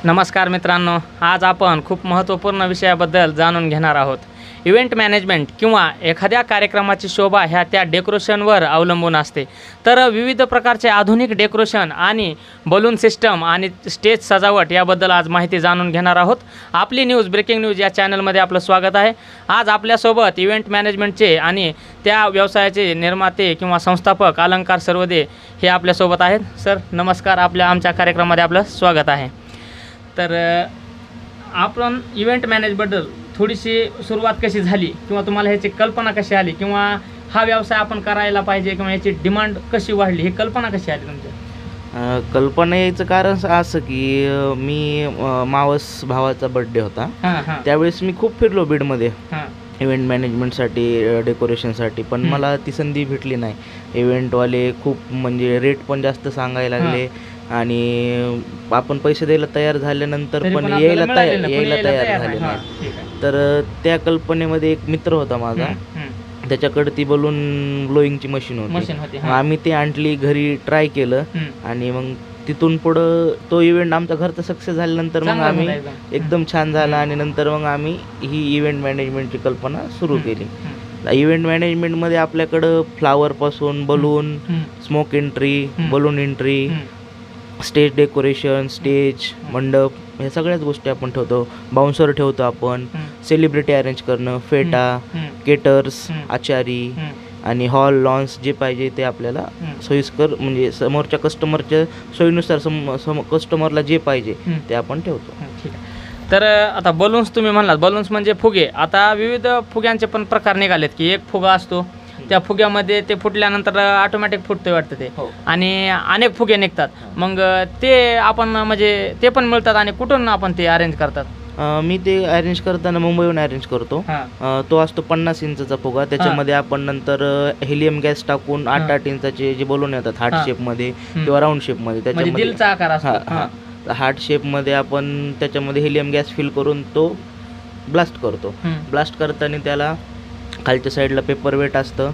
नमस्कार मित्रांनो, आज आपण खूप महत्त्वपूर्ण विषयाबद्दल जाणून घेणार आहोत। इव्हेंट मॅनेजमेंट किंवा एखाद्या कार्यक्रमाची शोभा ह्या त्या डेकोरेशनवर अवलंबून असते। तर विविध प्रकारचे आधुनिक डेकोरेशन आणि बलून सिस्टम आणि स्टेज सजावट याबद्दल आज माहिती जाणून घेणार आहोत। आपली न्यूज ब्रेकिंग न्यूज या चॅनलमध्ये आपलं स्वागत आहे। आज आपल्यासोबत इव्हेंट मॅनेजमेंटचे आणि त्या व्यवसायाचे निर्माते किंवा संस्थापक अलंकार सर्वदे हे आपल्यासोबत आहेत। सर नमस्कार, आमच्या कार्यक्रमामध्ये आपलं स्वागत आहे। तर आपण इव्हेंट मॅनेजबद्दल थोडीशी सुरुवात कशी झाली किंवा तुम्हाला ह्याची कल्पना कशी आली किंवा हा व्यवसाय आपण करायला पाहिजे किंवा याची डिमांड कशी वाढली, ही कल्पना कशी आली तुमच्या? कल्पना यायचं कारण असं की मी मावस भावाचा बर्थडे होता, त्यावेळेस मी खूप फिरलो बीडमध्ये इव्हेंट मॅनेजमेंटसाठी, डेकोरेशनसाठी, पण मला ती संधी भेटली नाही। इव्हेंटवाले खूप म्हणजे रेट पण जास्त सांगायला लागले आणि आपण पैसे द्यायला तयार झाल्यानंतर पण यायला तयार झाले नाही। तर त्या कल्पनेमध्ये एक मित्र होता माझा, त्याच्याकडे ती बलून ब्लोईंगची मशीन होती। आम्ही ती आणली, घरी ट्राय केलं आणि मग तिथून पुढं तो इव्हेंट आमचा घरचा सक्सेस झाल्यानंतर मग आम्ही एकदम छान झाला आणि नंतर मग आम्ही ही इव्हेंट मॅनेजमेंटची कल्पना सुरू केली। इव्हेंट मॅनेजमेंटमध्ये आपल्याकडं फ्लावरपासून balloon, smoke entry, balloon entry, stage decoration, stage, मंडप, ह्या सगळ्याच गोष्टी आपण ठेवतो। बाउन्सर ठेवतो आपण, सेलिब्रिटी अरेंज करणं, फेटा, केटर्स, आचारी आणि हॉल, लॉन्स जे पाहिजे ते आपल्याला सोयीस्कर म्हणजे समोरच्या कस्टमरच्या सोयीनुसार कस्टमरला जे पाहिजे ते आपण ठेवतो। तर आता बलून्स तुम्ही म्हणलात, बलून्स म्हणजे फुगे। आता विविध फुग्यांचे पण प्रकार निघालेत की एक फुगा असतो, त्या फुग्यामध्ये ते फुटल्यानंतर ऑटोमॅटिक फुटतोय वाटतं ते, आणि अनेक फुगे निघतात। मग ते आपण म्हणजे ते पण मिळतात आणि कुठून आपण ते अरेंज करतात? मी ते अरेंज करताना मुंबईहून अरेंज करतो। तो असतो 50 इंचचा फुगा, त्याच्यामध्ये आपण नंतर हेलियम गॅस टाकून 8-8 इंचाचे जे बलून येतात हार्ट शेपमध्ये किंवा राऊंड शेपमध्ये, त्याच्यामध्ये दिलचा आकार असतो, हार्ट शेपमध्ये आपण त्याच्यामध्ये हेलियम गॅस फिल करून तो ब्लास्ट करतो। ब्लास्ट करताना त्याला खालच्या साईडला पेपर वेट असतं,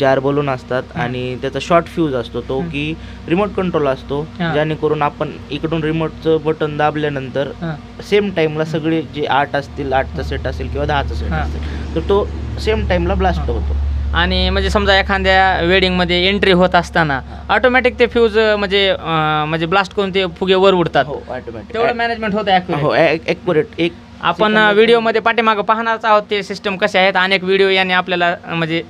4 बलून असतात आणि त्याचा शॉर्ट फ्यूज असतो, तो की रिमोट कंट्रोल असतो, जेणेकरून आपण इकडून रिमोटचं बटन दाबल्यानंतर सेम टाइमला सगळे जे 8 असतील, 8चा सेट असेल किंवा 10चा सेट असेल तर तो सेम टाइमला ब्लास्ट होतो। आणि म्हणजे समजा एखाद्या वेडिंगमध्ये एंट्री होत असताना ऑटोमॅटिक ते फ्यूज म्हणजे ब्लास्ट करून ते फुगे वर उडतात, तेवढं मॅनेजमेंट होतं ॲक्युरेट। एक आपण व्हिडिओमध्ये पाठीमागं पाहणारच आहोत ते सिस्टम कसे आहेत, अनेक व्हिडिओ यांनी आपल्याला म्हणजे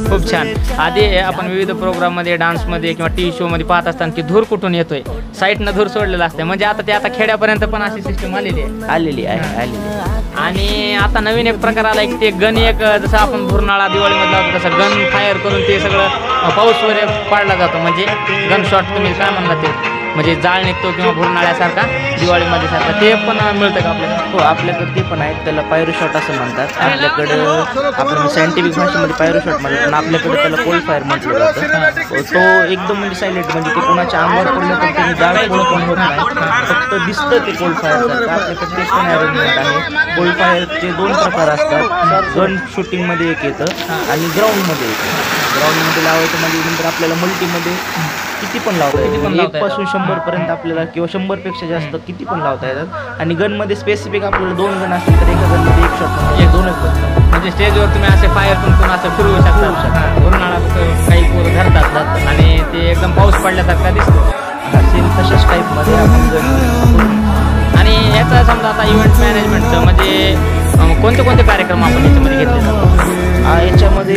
खूप छान। आधी आपण विविध प्रोग्राममध्ये, डान्समध्ये किंवा टीव्ही शोमध्ये पाहत असताना की धूर कुठून येतोय, साईडनं धूर सोडलेला असते, म्हणजे आता खेड्यापर्यंत पण अशी सिस्टम आलेली आहे। आणि आता नवीन एक प्रकार आला की ते गन, एक जसं आपण धुरनाळा दिवाळीमध्ये लावतो तसं गन फायर करून ते सगळं पाऊस वगैरे पाडला जातो, म्हणजे गन शॉट तुम्ही काय म्हणला ते, म्हणजे जाळ निघतो किंवा भुरनाळ्यासारखा दिवाळीमध्ये सारखा, ते पण मिळतं का आपल्याकडे? हो, आपल्याकडे ते पण आहेत, त्याला पायरो शॉट असं म्हणतात। आपल्याकडं आपण सायंटिफिक भाषेमध्ये पायरो शॉट म्हणतात, पण आपल्याकडे त्याला कोल्ड फायर म्हटलं जातं। तो एकदम म्हणजे सायलेंट, म्हणजे ते कोणाच्या अंगावर पडलं तर ते जाळ पण होत नाही, फक्त दिसतं ते कोल्ड फायर। आपल्याकडे ते पण अरेंजमेंट आहे। कोल्ड फायरचे 2 प्रकार असतात, गन शूटिंगमध्ये एक येतं आणि ग्राउंडमध्ये येतं। ग्राउंडमध्ये लावायचं म्हणजे नंतर आपल्याला मल्टीमध्ये किती पण लावता येतात, 1 पासून 100 पर्यंत आपल्याला किंवा 100 पेक्षा जास्त किती पण लावता येतात। आणि गनमध्ये स्पेसिफिक आपल्याला 2 गन असतील तर एका गनमध्ये 1 शॉट, 2च बसतात, म्हणजे स्टेजवर तुम्ही असे फायर करून असं फिरवू शकता। भुरनाळा काही पोरं धरतात आणि ते एकदम पाऊस पडल्यासारखा दिसतो, असेल तशाच टाईपमध्ये आपण गन। आणि ह्याचा समजा आता इव्हेंट मॅनेजमेंटचं म्हणजे कोणते कार्यक्रम आपण याच्यामध्ये घेतले जातात? याच्यामध्ये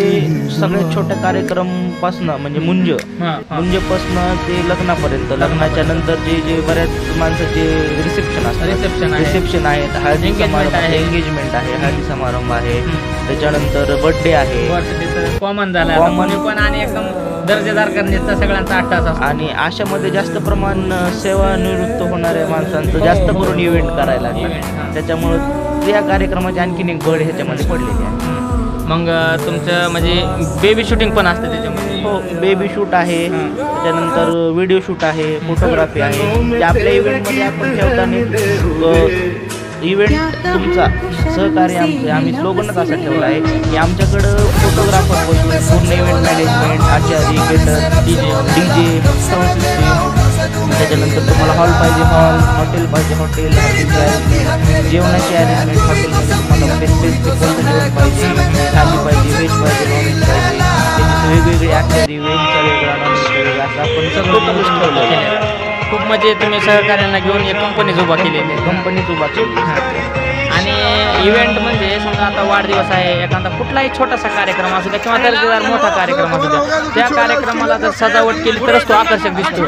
सगळ्यात छोट्या कार्यक्रमपासून म्हणजे मुंजपासून ते लग्नापर्यंत, लग्नाच्या नंतर जे बऱ्याच माणसाचे रिसेप्शन असतात, रिसेप्शन आहेत, हळदी समारंभ आहे, एंगेजमेंट आहे, हळदी समारंभ आहे, त्याच्यानंतर बर्थडे आहे, कॉमन झाला पण आणि एकदम दर्जेदार करण्याचा सगळ्यांचा अट्टास असतो. आणि अशामध्ये जास्त प्रमाण सेवानिवृत्त होणाऱ्या माणसांचं जास्त करून इव्हेंट करायला लागतात. त्याच्यामुळं त्या कार्यक्रमाची आणखीन एक बळ ह्याच्यामध्ये पडलेली आहे. मग तुमचं म्हणजे बेबी शूटिंग पण असतं त्याच्यामध्ये? हो, बेबी शूट आहे, त्याच्यानंतर व्हिडिओ शूट आहे, फोटोग्राफी आहे. ते आपल्या इव्हेंटमध्ये आपण ठेवताना इव्हेंट तुमचा सहकार्य आम्ही स्लोगनच असा ठेवला आहे की आमच्याकडं फोटोग्राफर पूर्ण इव्हेंट मॅनेजमेंट, आचारी, केटर, डीजे, साऊंड सिस्टीम, त्याच्यानंतर तुम्हाला हॉल पाहिजे हॉल, हॉटेल पाहिजे हॉटेल, जेवणाची अरेंजमेंट हॉटेलमध्ये तुम्हाला बेस्ट कोणतं जेवण पाहिजे, थाली पाहिजे, व्हेज पाहिजे, नॉनव्हेज पाहिजे, त्याची वेगवेगळी आचारी, व्हेजचा वेगळा नॉनव्हेजचा वेगळा असं आपण सगळं ठेवलेलं आहे. खूप म्हणजे तुम्ही सहकार्यांना घेऊन एक कंपनीच उभा केलेली आहे. कंपनीच उभा केली. आणि इव्हेंट म्हणजे समजा आता वाढदिवस आहे, एखादा कुठलाही छोटासा कार्यक्रम असू द्या किंवा दर्जेदार मोठा कार्यक्रम असू द्या, त्या कार्यक्रमाला जर सजावट केली तरच तो आकर्षक दिसतो.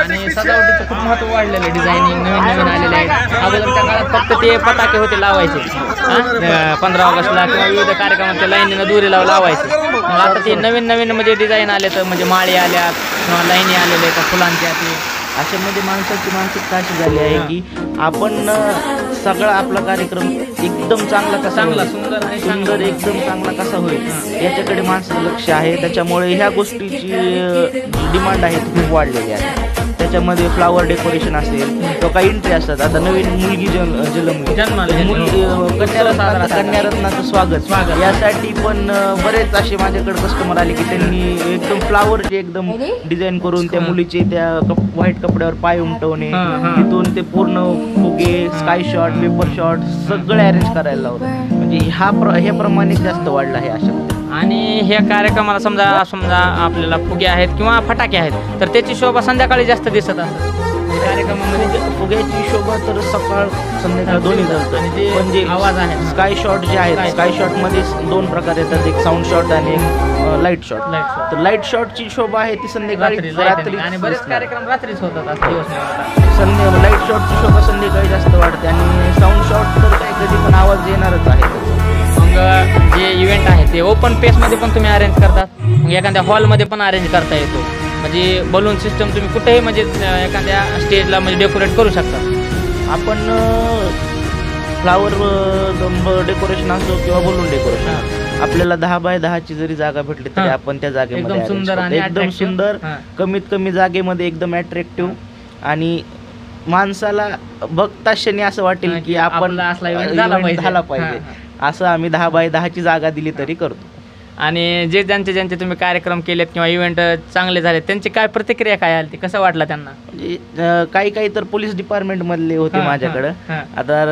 आणि सजावटीचं खूप महत्त्व वाढलेलं आहे. डिझायनिंग नवीन आलेले आहेत. अगोदरच्या काळात फक्त ते पटाके होते लावायचे 15 ऑगस्टला किंवा विविध कार्यक्रमाच्या लाईनीनं दुरी लावायचे. मग आता ते नवीन म्हणजे डिझाईन आले तर म्हणजे माळी आल्या किंवा लाईनी आलेल्या आहेत फुलांच्या. अशामध्ये माणसाची मानसिकता अशी झाली आहे की आपण सगळा आपला कार्यक्रम एकदम सुंदर एकदम चांगला कसा होईल याच्याकडे माणसाचं लक्ष आहे. त्याच्यामुळे ह्या गोष्टीची डिमांड आहे ती खूप वाढलेली आहे. त्याच्यामध्ये फ्लावर डेकोरेशन असेल किंवा काही एंट्री असतात. आता नवीन मुलगी कन्यारत्नाचं स्वागत यासाठी पण बरेच असे माझ्याकडे कस्टमर आले की त्यांनी एकदम फ्लावरचे एकदम डिझाईन करून त्या मुलीचे त्या व्हाईट कपड्यावर पाय उमटवणे, तिथून ते पूर्ण फुगे, स्काय शॉट, पेपर शॉट सगळे अरेंज करायला लावलं. म्हणजे हे प्रमाणे जास्त वाढलं आहे अशा. आणि ह्या कार्यक्रमाला समजा आपल्याला फुगे आहेत किंवा फटाके आहेत तर त्याची शोभा संध्याकाळी जास्त दिसत असते. कार्यक्रमामध्ये फुग्याची शोभा तर सकाळ संध्याकाळ दोन्ही चालतं. आणि जे म्हणजे आवाज आहे स्काय शॉट जे आहेत, स्काय शॉटमध्ये 2 प्रकार येतात, एक साऊंड शॉट आणि एक लाईट शॉट. तर लाईट शॉटची शोभा आहे ती संध्याकाळी रात्री आणि बरेच कार्यक्रम रात्रीच होतात. लाईट शॉटची शोभा संध्याकाळी जास्त वाढते आणि साऊंड शॉट तर काही कधी पण आवाज येणारच आहे. मग जे इव्हेंट आहे ते ओपन पेसमध्ये पण तुम्ही अरेंज करतात, मग एखाद्या हॉलमध्ये पण अरेंज करता येतो. म्हणजे बलून सिस्टम तुम्ही कुठेही म्हणजे एखाद्या स्टेजला म्हणजे डेकोरेट करू शकता. आपण फ्लावर डेकोरेशन असो किंवा बलून डेकोरेशन, आपल्याला 10 बाय 10ची जरी जागा भेटली तरी आपण त्या जागेमध्ये एकदम सुंदर कमीत कमी जागेमध्ये एकदम अट्रॅक्टिव्ह आणि माणसाला बघता क्षणी असं वाटेल की आपण झाला पाहिजे असं आम्ही 10 बाय 10ची जागा दिली तरी करतो. आणि जे ज्यांचे तुम्ही कार्यक्रम केलेत किंवा इव्हेंट चांगले झाले त्यांची काय प्रतिक्रिया काय आली, कसं वाटलं त्यांना? काही तर पोलीस डिपार्टमेंट मधले होते माझ्याकडं. आता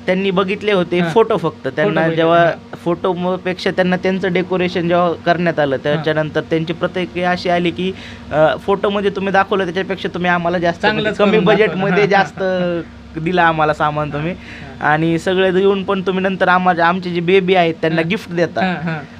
त्यांनी बघितले होते फोटो, फक्त त्यांना जेव्हा फोटो पेक्षा त्यांना त्यांचं डेकोरेशन जेव्हा करण्यात आलं त्याच्यानंतर त्यांची प्रतिक्रिया अशी आली की फोटोमध्ये तुम्ही दाखवलं त्याच्यापेक्षा तुम्ही आम्हाला जास्त कमी बजेटमध्ये जास्त दिला आम्हाला सामान तुम्ही, आणि सगळे येऊन पण तुम्ही नंतर आमचे जे बेबी आहेत त्यांना गिफ्ट देता.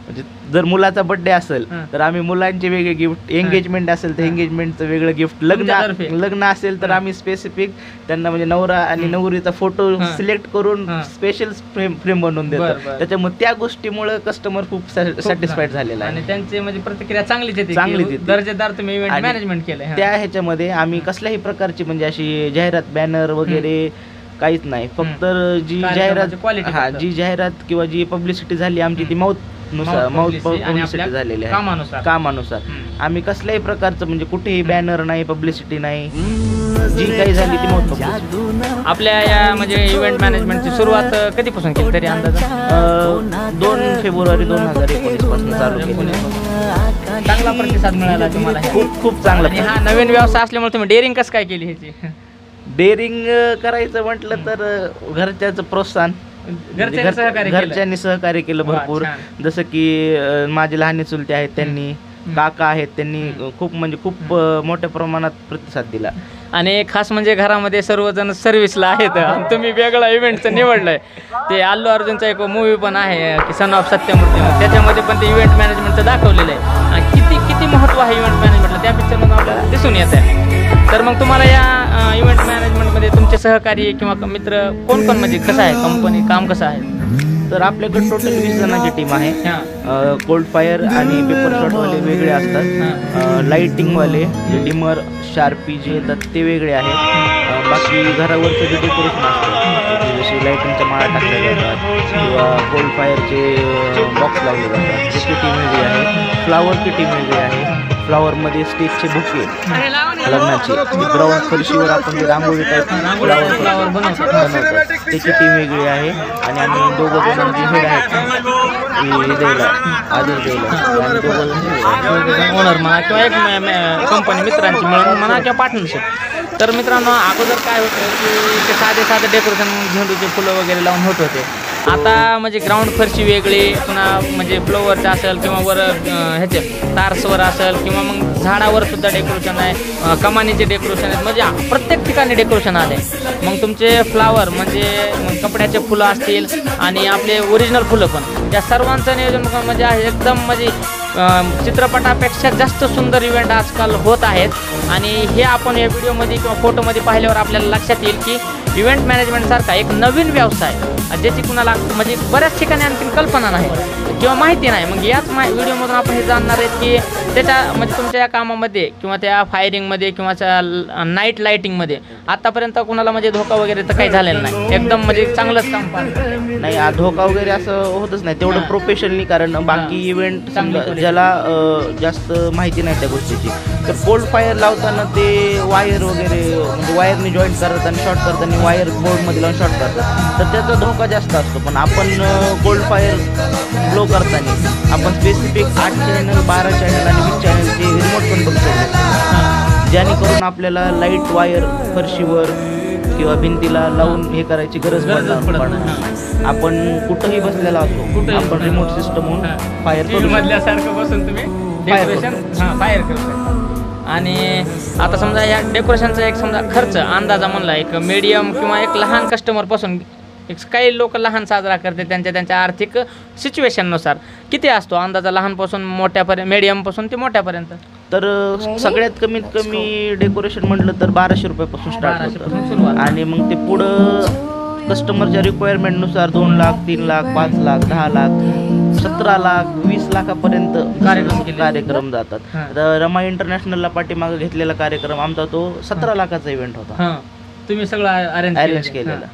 म्हणजे जर मुलाचा बर्थडे असेल तर आम्ही मुलांचे वेगळे गिफ्ट, एंगेजमेंट असेल तर एंगेजमेंटचं वेगळं गिफ्ट, लग्न असेल तर आम्ही स्पेसिफिक त्यांना म्हणजे नवरा आणि नवरीचा फोटो सिलेक्ट करून स्पेशल फ्रेम बनवून देतो. त्याच्यामुळे त्या गोष्टीमुळे कस्टमर खूप सॅटिस्फाईड झालेला आहे आणि त्यांची म्हणजे प्रतिक्रिया चांगली दर्जेदार तुम्ही इव्हेंट मॅनेजमेंट केलं. त्या ह्याच्यामध्ये आम्ही कसल्याही प्रकारची म्हणजे अशी जाहिरात बॅनर वगैरे काहीच नाही, फक्त जी जाहिरात किंवा जी पब्लिसिटी झाली आमची ती माउथ पब्लिसिटी झालेली आहे कामानुसार. आम्ही कसल्याही प्रकारचं म्हणजे कुठेही बॅनर नाही, पब्लिसिटी नाही, जी काही झाली ती माउथ पब्लिसिटी. आपल्या या म्हणजे इव्हेंट मॅनेजमेंटची सुरुवात कधीपासून केली तरी अंदाज? 2 फेब्रुवारी 2019 पासून चालू केली. चांगला प्रतिसाद मिळाला तुम्हाला? खूप चांगला. हा नवीन व्यवसाय असल्यामुळे तुम्ही डेअरिंग कसं काय केली ह्याची? डेअरिंग करायचं म्हटलं तर घरच्याचं प्रोत्साहन, घरच्यांनी सहकार्य केलं भरपूर. जसं की माझे लहान चुलते आहेत त्यांनी, काका आहेत त्यांनी खूप मोठ्या प्रमाणात प्रतिसाद दिला. आणि खास म्हणजे घरामध्ये सर्वजण सर्व्हिसला आहेत. तुम्ही वेगळा इव्हेंटचं निवडलंय. ते अल्लू अर्जुनचा एक मूवी पण आहे की सन ऑफ सत्यमूर्ती, त्याच्यामध्ये पण ते इव्हेंट मॅनेजमेंटचं दाखवलेलं आहे. आणि किती महत्त्व आहे इव्हेंट मॅनेजमेंटला त्या पिक्चरमधून आपल्याला दिसून येत आहे. तर मग तुम्हाला या इव्हेंट मॅनेजमेंटमध्ये तुमचे सहकारी किंवा मित्र कोण म्हणजे कसं आहे, कंपनी काम कसं आहे? तर आपल्याकडे टोटल 20 जणांची टीम आहे. कोल्ड फायर आणि पेपर शॉटवाले वेगळे असतात, लाईटिंगवाले जे डिमर शार्पी जे येतात ते वेगळे आहेत, बाकी घरावरचं जे डेकोरेशन असतं जसे लाईटिंगच्या माळा टाकल्या जातात किंवा कोल्ड फायरचे बॉक्स लावले जातात त्याची टीम वेगळी आहे, फ्लावरची टीम वेगळी आहे. फ्लावरमध्ये स्टेजचे बुके लग्नाचे ग्राउंड फरशीवर आपण जे रांगोळी टाईप फ्लावर बनवतात त्याची टीम वेगळी आहे. आणि आम्ही दोघं जण जे हेड आहेत द्यायला आदेश द्यायला आणि दोघं जण ओनर म्हणा किंवा एक कंपनी मित्रांची मिळून म्हणा किंवा पार्टनरशिप. तर मित्रांनो अगोदर काय होतं की ते साधे डेकोरेशन झेंडूचे फुलं वगैरे लावून होत होते. आता म्हणजे ग्राउंड फरशी वेगळी, पुन्हा म्हणजे फ्लोवरचं असेल किंवा वर ह्याचे तार्सवर असेल किंवा मग झाडावर सुद्धा डेकोरेशन आहे, कमानीचे डेकोरेशन आहेत, म्हणजे प्रत्येक ठिकाणी डेकोरेशन आले. मग तुमचे फ्लावर म्हणजे मग कपड्याचे फुलं असतील आणि आपले ओरिजिनल फुलं पण, या सर्वांचं नियोजन म्हणजे एकदम म्हणजे चित्रपटापेक्षा जास्त सुंदर इव्हेंट आजकाल होत आहेत. आणि हे आपण या व्हिडिओमध्ये किंवा फोटोमध्ये पाहिल्यावर आपल्याला लक्षात येईल की इव्हेंट मॅनेजमेंटसारखा एक नवीन व्यवसाय ज्याची कुणाला म्हणजे बऱ्याच ठिकाणी आणखी कल्पना नाही किंवा माहिती नाही. मग याच व्हिडिओमधून आपण हे जाणणार आहेत की त्याच्या म्हणजे तुमच्या या कामामध्ये किंवा त्या फायरिंगमध्ये किंवा त्या नाईट लाईटिंगमध्ये आतापर्यंत कुणाला म्हणजे धोका वगैरे तर काही झालेला नाही, एकदम म्हणजे चांगलंच काम पाहिजे नाही. धोका वगैरे असं होतच नाही तेवढं प्रोफेशनली, कारण बाकी इव्हेंट ज्याला जास्त माहिती नाही त्या गोष्टीची, तर कोल्ड फायर लावताना ते वायर वगैरे म्हणजे वायरने जॉईंट करतात आणि शॉर्ट करताना वायर बोर्डमध्ये लावून शॉर्ट करतात, तर त्याचा धोका जास्त असतो. पण आपण कोल्ड फायर ब्लो करताना आपण स्पेसिफिक 8 चॅनल 12 चॅनल आणि 20 चॅनलचे रिमोट कंट्रोल करतो, जेणेकरून आपल्याला लाईट वायर फरशीवर किंवा भिंतीला लावून हे करायची गरज पडणार. आपण कुठंही बसलेला असो आपण रिमोट सिस्टम फायर मधल्यासारखं बसून तुम्ही डेकोरेशन फायर करू शकता. आणि आता समजा या डेकोरेशनचा एक समजा खर्च अंदाजा म्हणला एक मीडियम किंवा एक लहान कस्टमरपासून, एक काही लोक लहान साजरा करते त्यांच्या आर्थिक सिच्युएशननुसार किती असतो अंदाजा, लहानपासून मोठ्यापर्यंत, मीडियमपासून ते मोठ्यापर्यंत? तर सगळ्यात कमीत कमी डेकोरेशन म्हटलं तर 1200 रुपयापासून स्टार्ट होतं आणि मग ते पुढं कस्टमरच्या रिक्वायरमेंटनुसार 2 लाख 3 लाख 5 लाख 10 लाख 17 लाख 20 लाखापर्यंत कार्यक्रम जातात. आता रमा इंटरनॅशनलला पाठीमागे घेतलेला कार्यक्रम आमचा तो 17 लाखाचा इव्हेंट होता. तुम्ही सगळं अरेंज केलेला.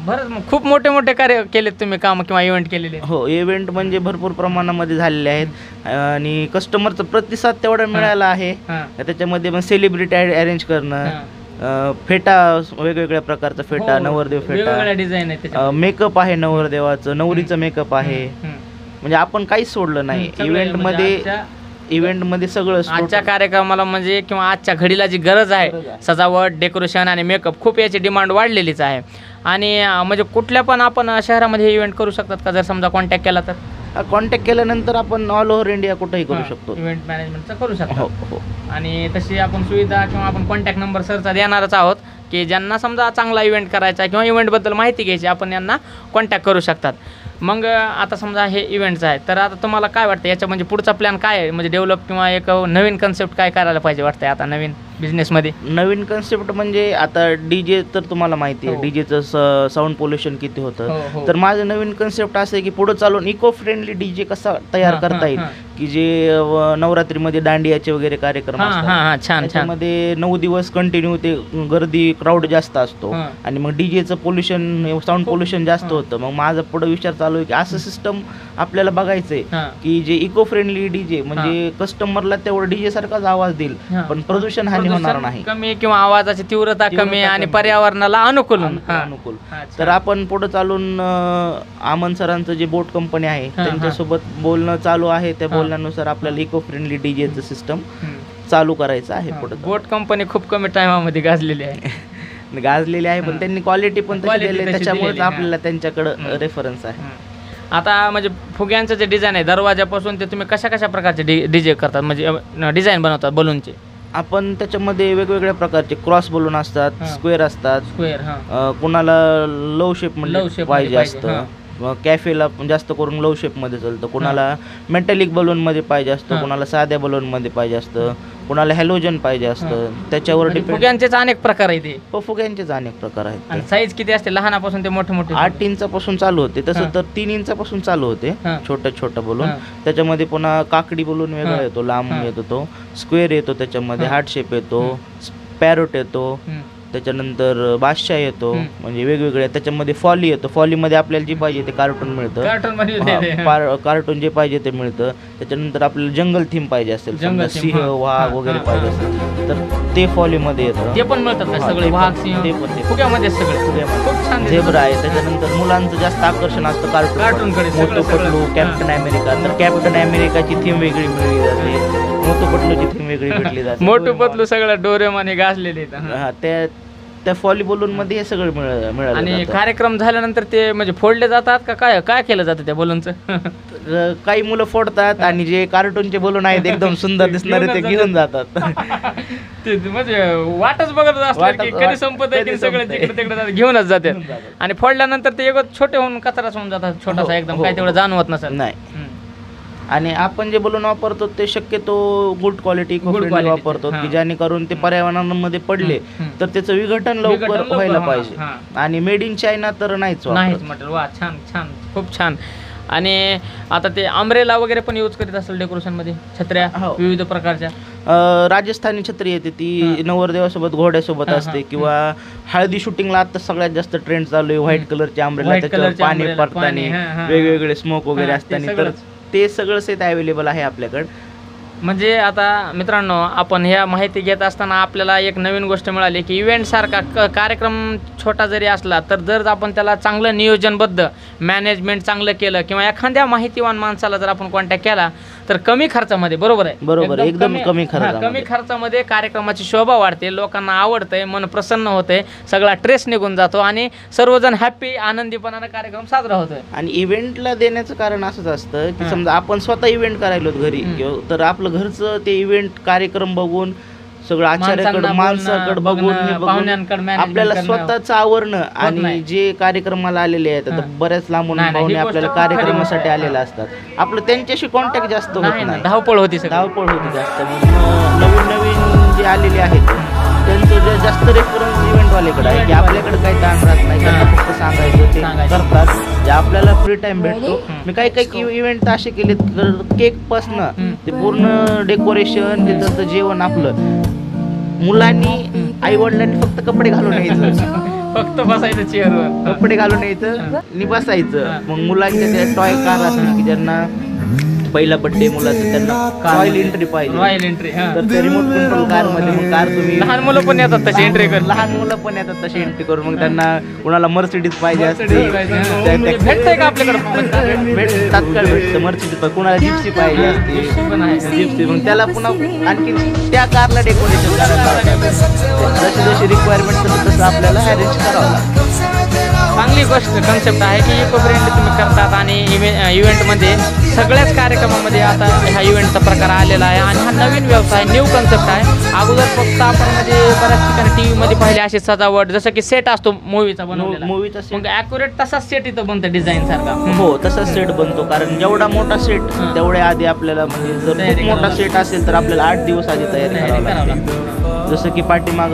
बरंच मग खूप मोठे कार्य केलेत तुम्ही काम किंवा इव्हेंट केलेले? हो, इव्हेंट म्हणजे भरपूर प्रमाणामध्ये झालेले आहेत आणि कस्टमरचा प्रतिसाद तेवढा मिळाला आहे. त्याच्यामध्ये मग सेलिब्रिटी अरेंज करणं, फेटा वेगवेगळ्या प्रकारचा फेटा, नवरदेव फेटा, डिझाईन आहे, मेकअप आहे नवरदेवाचं, नवरीचं मेकअप आहे, म्हणजे आपण काहीच सोडलं नाही इव्हेंटमध्ये सगळं. आजच्या कार्यक्रमाला म्हणजे किंवा आजच्या घडीला जी गरज आहे सजावट, डेकोरेशन आणि मेकअप, खूप याची डिमांड वाढलेलीच आहे. आणि म्हणजे कुठल्या पण आपण शहरामध्ये इव्हेंट करू शकतात का जर समजा कॉन्टॅक्ट केला तर? कॉन्टॅक्ट केल्यानंतर आपण ऑल ओव्हर इंडिया कुठेही करू शकतो, इव्हेंट मॅनेजमेंटचं करू शकतो. हो. आणि तशी आपण सुविधा किंवा आपण कॉन्टॅक्ट नंबर सरचा देणारच आहोत की ज्यांना समजा चांगला इव्हेंट करायचा किंवा इव्हेंटबद्दल माहिती घ्यायची आपण यांना कॉन्टॅक्ट करू शकतात. मग आता समजा हे इव्हेंट्स आहे तर आता तुम्हाला काय वाटतं याच्या म्हणजे पुढचा प्लॅन काय आहे, म्हणजे डेव्हलप किंवा एक नवीन कन्सेप्ट काय करायला पाहिजे वाटतंय आता नवीन बिझनेसमध्ये? नवीन कन्सेप्ट म्हणजे आता डीजे तर तुम्हाला माहिती आहे डीजेचं साऊंड पोल्युशन किती होतं, तर माझं नवीन कन्सेप्ट असं आहे की पुढे चालून इको फ्रेंडली डीजे कसा तयार करता येईल की जे नवरात्रीमध्ये दांडियाचे वगैरे कार्यक्रम असतात छान त्यामध्ये 9 दिवस कंटिन्यू ते गर्दी क्राऊड जास्त असतो आणि मग डीजेचं पोल्युशन साऊंड पोल्युशन जास्त होतं. मग माझा पुढे विचार चालू आहे की असं सिस्टम आपल्याला बघायचंय की जे इको फ्रेंडली डीजे म्हणजे कस्टमरला तेवढं डीजे सारखाच आवाज देईल पण प्रदूषण हानी होणार नाही, कमी किंवा आवाजाची तीव्रता कमी आणि पर्यावरणाला अनुकूल. तर आपण पुढे चालून आमन सरांचं जे बोट कंपनी आहे त्यांच्यासोबत बोलणं चालू आहे. त्या बोलण्यानुसार आपल्याला इको फ्रेंडली डीजेचं सिस्टम चालू करायचं आहे. पुढे बोट कंपनी खूप कमी टायमामध्ये गाजलेली आहे पण त्यांनी क्वालिटी पण त्याच्यामुळे आपल्याला त्यांच्याकडे रेफरन्स आहे. आता म्हणजे फुग्यांचं जे डिझाईन आहे दरवाजापासून ते तुम्ही कशा प्रकारचे डीजे करतात, म्हणजे डिझाईन बनवतात बलूनचे? आपण त्याच्यामध्ये वेगवेगळ्या प्रकारचे क्रॉस बलून असतात, स्क्वेअर असतात, कुणाला लव शेप म्हणजे पाहिजे असतं, कॅफेला जास्त करून लव शेपमध्ये चालतं, कोणाला मेटॅलिक बलूनमध्ये पाहिजे असतं, कोणाला साध्या बलूनमध्ये पाहिजे असतं, कोणाला हॅलोजन पाहिजे असतं, त्याच्यावर डिपेंड. फुग्यांचेच अनेक प्रकार आहेत ते. फुग्यांचेच अनेक प्रकार आहेत. आणि साईज किती असते लहानापासून ते मोठे मोठे? 8 इंचापासून चालू होते, तसं तर 3 इंचापासून चालू होते छोटा बलून. त्याच्यामध्ये पुन्हा काकडी बलून वेगळा येतो, लांब येतो तो, स्क्वेअर येतो, त्याच्यामध्ये हार्ट शेप येतो, पॅरोट येतो, त्याच्यानंतर बादशाह येतो, म्हणजे वेगवेगळे. त्याच्यामध्ये फॉली येतो, फॉलीमध्ये आपल्याला जे पाहिजे ते कार्टून मिळतं, कार्टून जे पाहिजे ते मिळतं. त्याच्यानंतर आपल्याला जंगल थीम पाहिजे असेल, समजा सिंह वाघ वगैरे पाहिजे असेल तर ते फॉलीमध्ये येतं. ते पण मिळतात सगळे, वाघ सिंह ते पण फुग्यामध्ये सगळे. खूप छान. झेब्रा आहे. त्याच्यानंतर मुलांचं जास्त आकर्षण असतं कार्टूनकडे, मोटू पतलू, कॅप्टन अमेरिका. तर कॅप्टन अमेरिकाची थीम वेगळी मिळली जाते, मोटू पतलूची थीम वेगळी भेटली जाते. मोटू पतलू सगळं डोरेमॉन गाजलेले. त्या फॉली बलून मध्ये हे सगळं मिळालं. आणि कार्यक्रम झाल्यानंतर ते म्हणजे फोडले जातात का काय काय केलं जातं त्या बलूनचं? काही मुलं फोडतात आणि जे कार्टूनचे बलून आहेत एकदम सुंदर दिसणारे ते घेऊन जातात. म्हणजे वाटच बघत असतात की कधी संपत आहे, सगळं तिकडे तिकडे घेऊनच जाते. आणि फोडल्यानंतर ते एक छोटे होऊन कचराच होऊन जातात, छोटासा एकदम, काय तेवढं जाणवत नसेल. नाही. आणि आपण जे बलून वापरतो ते शक्यतो गुड क्वालिटी वापरतो, की जेणेकरून ते पर्यावरणामध्ये पडले तर त्याचं विघटन लवकर व्हायला पाहिजे. आणि मेड इन चायना तर नाहीच म्हटलं. वा, छान छान, खूप छान. आणि आता ते अम्ब्रेला वगैरे पण यूज करीत असेल डेकोरेशन मध्ये, छत्र्या विविध प्रकारच्या. राजस्थानी छत्री येते, ती नवरदेवासोबत घोड्यासोबत असते, किंवा हळदी शूटिंगला आता सगळ्यात जास्त ट्रेंड चालू आहे. व्हाईट कलरची अम्ब्रेला, त्याच्यावर पाणी पडताना वेगवेगळे स्मोक वगैरे असताना, तर ते सगळं सेट अवेलेबल आहे आपल्याकडे. म्हणजे आता मित्रांनो, आपण ह्या माहिती घेत असताना आपल्याला एक नवीन गोष्ट मिळाली की इव्हेंट सारखा कार्यक्रम छोटा जरी असला तर जर आपण त्याला चांगलं नियोजनबद्ध मॅनेजमेंट चांगलं केलं, किंवा एखाद्या माहितीवान माणसाला जर आपण कॉन्टॅक्ट केला तर कमी खर्चामध्ये, बरोबर आहे, बरोबर, एकदम कमी खर्चामध्ये कार्यक्रमाची शोभा वाढते, लोकांना आवडतंय, मन प्रसन्न होते, सगळा ट्रेस निघून जातो आणि सर्वजण हॅपी आनंदीपणाने कार्यक्रम साजरा होतोय. आणि इव्हेंटला देण्याचं कारण असंच असतं की समजा आपण स्वतः इव्हेंट करायलो घरी, तर आपलं घरचं ते इव्हेंट कार्यक्रम बघून सगळं आचार्याकडे माणसाकडे बघून आपल्याला स्वतःच आवरणं. आणि जे कार्यक्रमाला आलेले आहेत, आता बऱ्याच लांबून पाहुणे आपल्याला कार्यक्रमासाठी आलेले असतात, आपलं त्यांच्याशी कॉन्टॅक्ट जास्त होत नाही, धावपळ होती जास्त. नवीन नवीन जे आलेले आहेत त्यांचं जास्त रेफरन्स इव्हेंटवाल्याकडे आहे, की आपल्याकडे काही ताण राहत नाही, त्यांना फक्त सांगायचं, ते करतात, जे आपल्याला फ्री टाइम भेटतो. मी काही इव्हेंट असे केलेत, केक पासनं ते पूर्ण डेकोरेशन, तिथं जेवण, आपलं मुलांनी आई वडिलांनी फक्त कपडे घालून यायचं, फक्त बसायचं चेअरवर, कपडे घालून यायचं आणि बसायचं. मग मुलांच्या त्या टॉय कार असतील की ज्यांना पहिला बर्थडे मुलाचं, त्यांना रॉयल एंट्री पाहिजे, रॉयल एंट्री, तर ते रिमोट कंट्रोल कार मध्ये मग कार तुम्ही, लहान मुलं पण येतात तशी एंट्री करून, मग त्यांना कुणाला मर्सिडीज पाहिजे असते, भेटतंय का आपल्याकडे? तात्काळ भेटतं मर्सिडीज. कुणाला जिप्सी पाहिजे असते, जिप्सी, मग त्याला पुन्हा आणखी त्या कारला डेकोरेशन करायला, जशी जशी रिक्वायरमेंट तसं आपल्याला अरेंज करावं लागतं. चांगली गोष्ट कन्सेप्ट आहे की इको फ्रेंडली तुम्ही करतात. आणि इव्हेंटमध्ये सगळ्याच कार्यक्रमामध्ये आता ह्या इव्हेंटचा प्रकार आलेला आहे आणि हा नवीन व्यवसाय, न्यू कन्सेप्ट आहे. अगोदर फक्त आपण म्हणजे बऱ्याच ठिकाणी टीव्ही मध्ये पाहिले अशी सजावट, जसं की सेट असतो मूवीचा बनवलेला, मूवीचा सेट, मग ॲक्युरेट तसाच सेट इथं बनतं डिझाईन सारखा. हो, तसाच सेट बनतो, कारण जेवढा मोठा सेट तेवढ्या आधी आपल्याला, म्हणजे जर खूप मोठा सेट असेल तर आपल्याला 8 दिवस आधी तयारी करावी लागते. जसं की पाठीमाग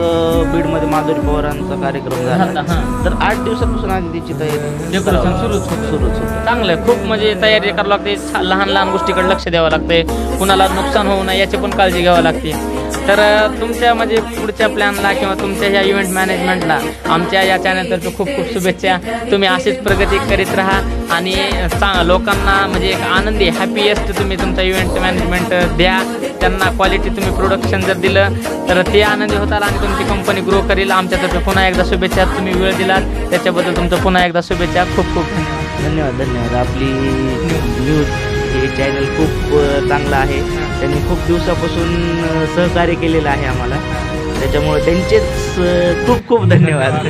बीडमध्ये माधुरी पवारांचा कार्यक्रम झाला, तर 8 दिवसापासून आधी त्याची तयारी, डेकोरेशन सुरूच होतं. चांगलं आहे, खूप म्हणजे तयारी करावं लागते, लहान लहान गोष्टीकडे लक्ष द्यावं लागते, कुणाला नुकसान होऊ नये याची पण काळजी घ्यावी लागते. तर तुमच्या म्हणजे पुढच्या प्लॅनला किंवा तुमच्या ह्या इव्हेंट मॅनेजमेंटला आमच्या या चॅनलतर्फे खूप खूप शुभेच्छा. तुम्ही अशीच प्रगती करीत राहा आणि लोकांना म्हणजे एक आनंदी हॅपीएस्ट तुम्ही तुमचा इव्हेंट मॅनेजमेंट द्या. त्यांना क्वालिटी तुम्ही प्रोडक्शन जर दिलं तर ते आनंदी होतात आणि तुमची कंपनी ग्रो करेल. आमच्यातर्फे पुन्हा एकदा शुभेच्छा. तुम्ही वेळ दिलात त्याच्याबद्दल तुमचं पुन्हा एकदा शुभेच्छा. खूप खूप धन्यवाद. आपली न्यूज हे चॅनल खूप चांगलं आहे. त्यांनी खूप दिवसापासून सहकार्य केलेलं आहे आम्हाला, त्याच्यामुळे त्यांचेच खूप खूप धन्यवाद.